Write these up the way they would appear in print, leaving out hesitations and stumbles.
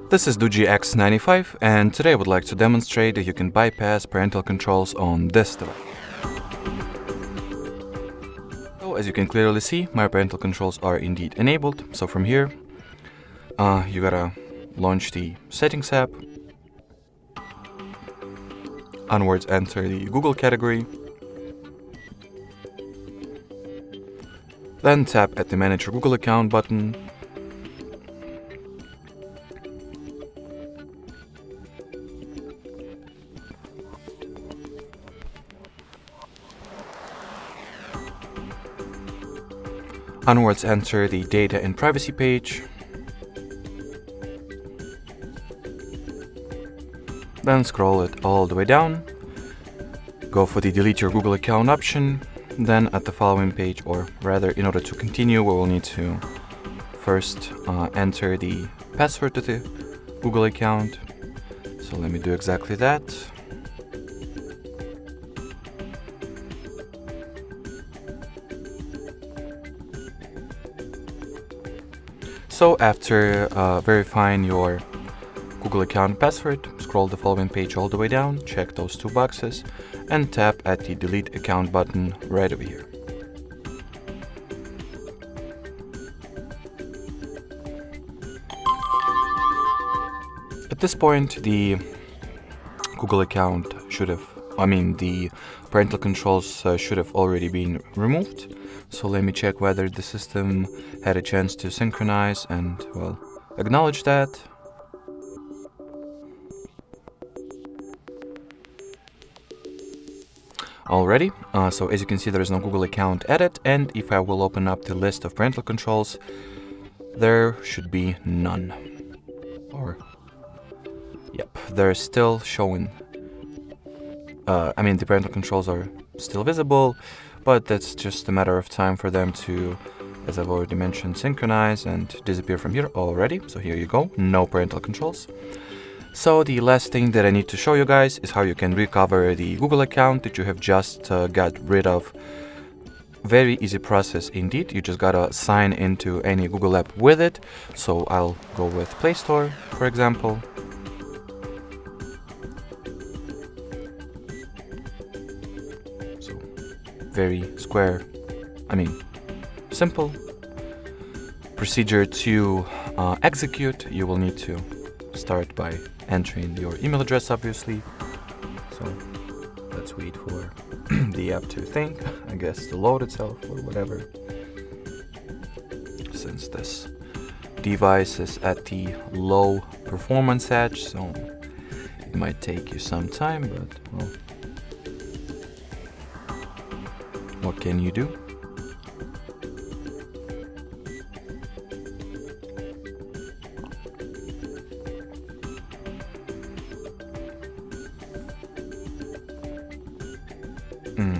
This is DOOGEE X95, and today I would like to demonstrate that you can bypass parental controls on this device. So as you can clearly see, my parental controls are indeed enabled. So from here, you gotta launch the Settings app, onwards enter the Google category, then tap at the Manage Your Google Account button. Onwards enter the Data and Privacy page. Then scroll it all the way down. Go for the Delete Your Google Account option. Then at the following page, or rather in order to continue, we will need to first enter the password to the Google account. So let me do exactly that. So after verifying your Google account password, scroll the following page all the way down, check those two boxes, and tap at the Delete Account button right over here. At this point, the Google account the parental controls should have already been removed. So let me check whether the system had a chance to synchronize and, well, acknowledge that. Already, so as you can see, there is no Google account added, and if I will open up the list of parental controls, there should be none. Or, yep, they're still showing. The parental controls are still visible, but that's just a matter of time for them to, as I've already mentioned, synchronize and disappear from here already. So here you go, no parental controls. So the last thing that I need to show you guys is how you can recover the Google account that you have just got rid of. Very easy process indeed. You just gotta sign into any Google app with it. So I'll go with Play Store, for example. So very simple. Procedure to execute, you will need to start by entering your email address, obviously. So let's wait for the app to think, I guess, to load itself or whatever. Since this device is at the low performance edge, so it might take you some time, but well, what can you do?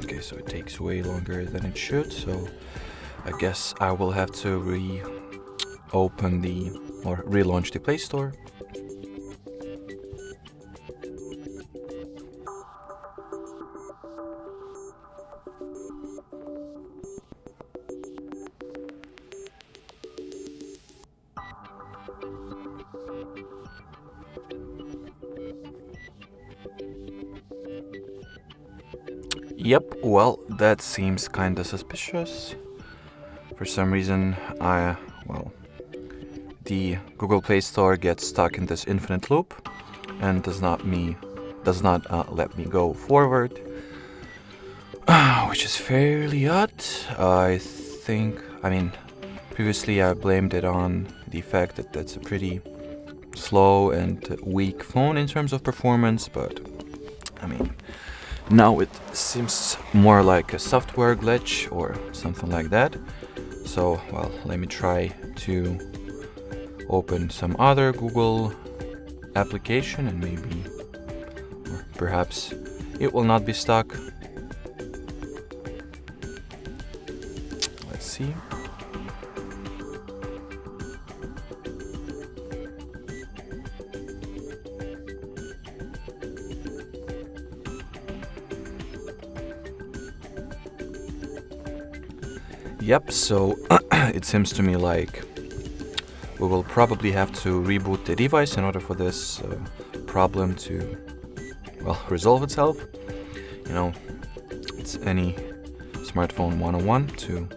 Okay, so it takes way longer than it should, so I guess I will have to relaunch the Play Store. Yep, well, that seems kinda suspicious. For some reason, the Google Play Store gets stuck in this infinite loop and does not let me go forward, which is fairly odd. Previously I blamed it on the fact that that's a pretty slow and weak phone in terms of performance, but now it seems more like a software glitch or something like that. So, well, let me try to open some other Google application and or perhaps it will not be stuck. Let's see. Yep, so it seems to me like we will probably have to reboot the device in order for this problem to, well, resolve itself. You know, it's any smartphone 101 to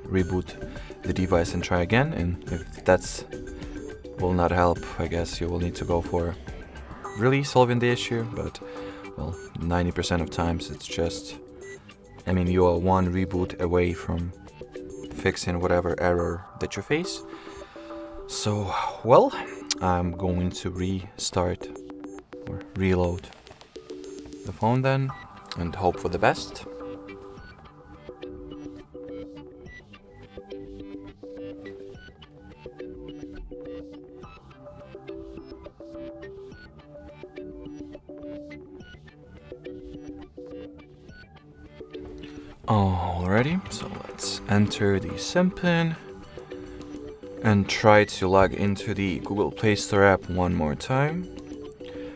reboot the device and try again, and if that's will not help, I guess you will need to go for really solving the issue, but well, 90% of times it's just, I mean, you are one reboot away from fixing whatever error that you face. So, well, I'm going to restart or reload the phone then and hope for the best. Alrighty, so let's enter the SIM pin and try to log into the Google Play Store app one more time.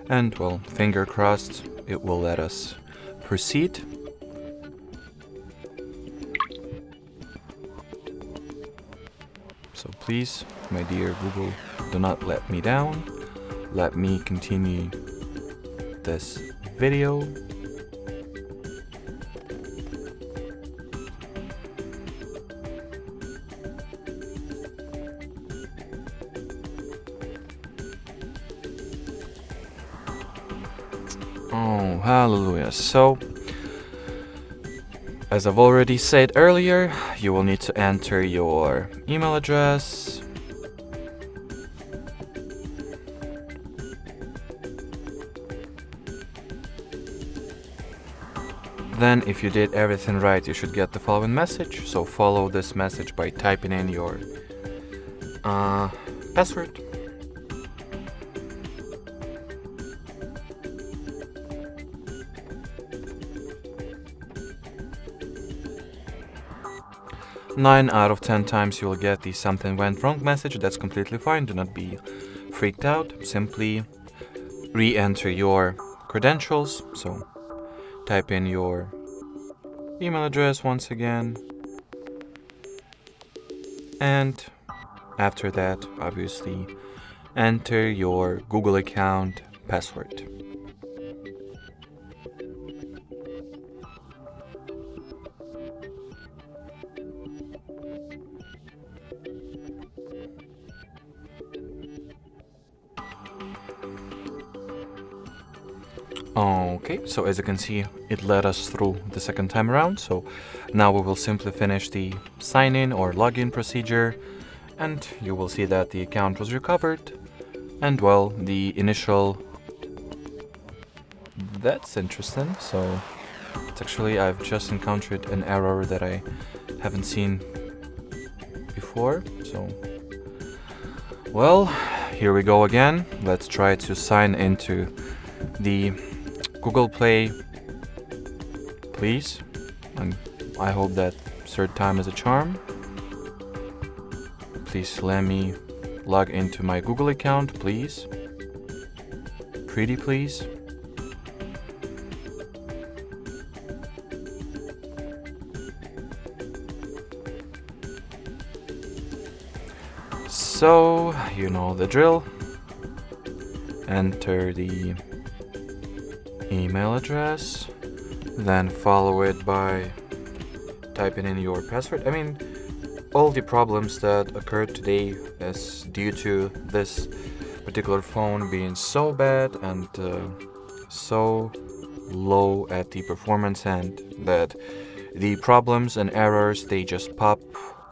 And well, finger crossed, it will let us proceed. So please, my dear Google, do not let me down. Let me continue this video. Oh, hallelujah. So, as I've already said earlier, you will need to enter your email address. Then, if you did everything right, you should get the following message. So follow this message by typing in your password. Nine out of 10 times you will get the something went wrong message. That's completely fine. Do not be freaked out. Simply re-enter your credentials. So type in your email address once again. And after that, obviously, enter your Google account password. Okay, so as you can see, it led us through the second time around. So now we will simply finish the sign-in or login procedure, and you will see that the account was recovered. And well, the initial... That's interesting. So it's actually, I've just encountered an error that I haven't seen before. So, well, here we go again. Let's try to sign into the Google Play, please, and I hope that third time is a charm. Please let me log into my Google account, please. Pretty please. So, you know the drill. Enter the email address, then follow it by typing in your password. I mean, all the problems that occurred today is due to this particular phone being so bad and so low at the performance end that the problems and errors, they just pop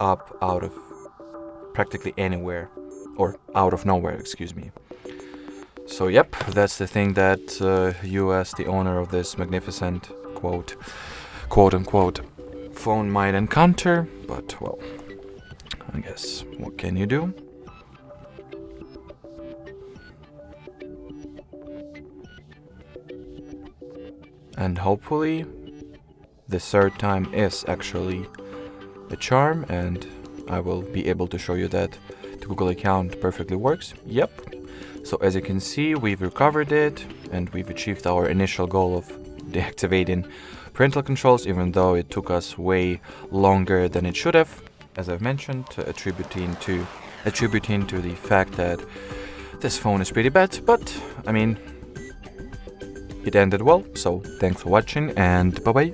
up out of practically anywhere, or out of nowhere, excuse me. So yep, that's the thing that you as the owner of this magnificent quote-unquote phone might encounter, but well, I guess what can you do? And hopefully the third time is actually a charm, and I will be able to show you that the Google account perfectly works. Yep. So as you can see, we've recovered it and we've achieved our initial goal of deactivating parental controls, even though it took us way longer than it should have, as I've mentioned, attributing to attributing to the fact that this phone is pretty bad, but I mean, it ended well, so thanks for watching and bye bye.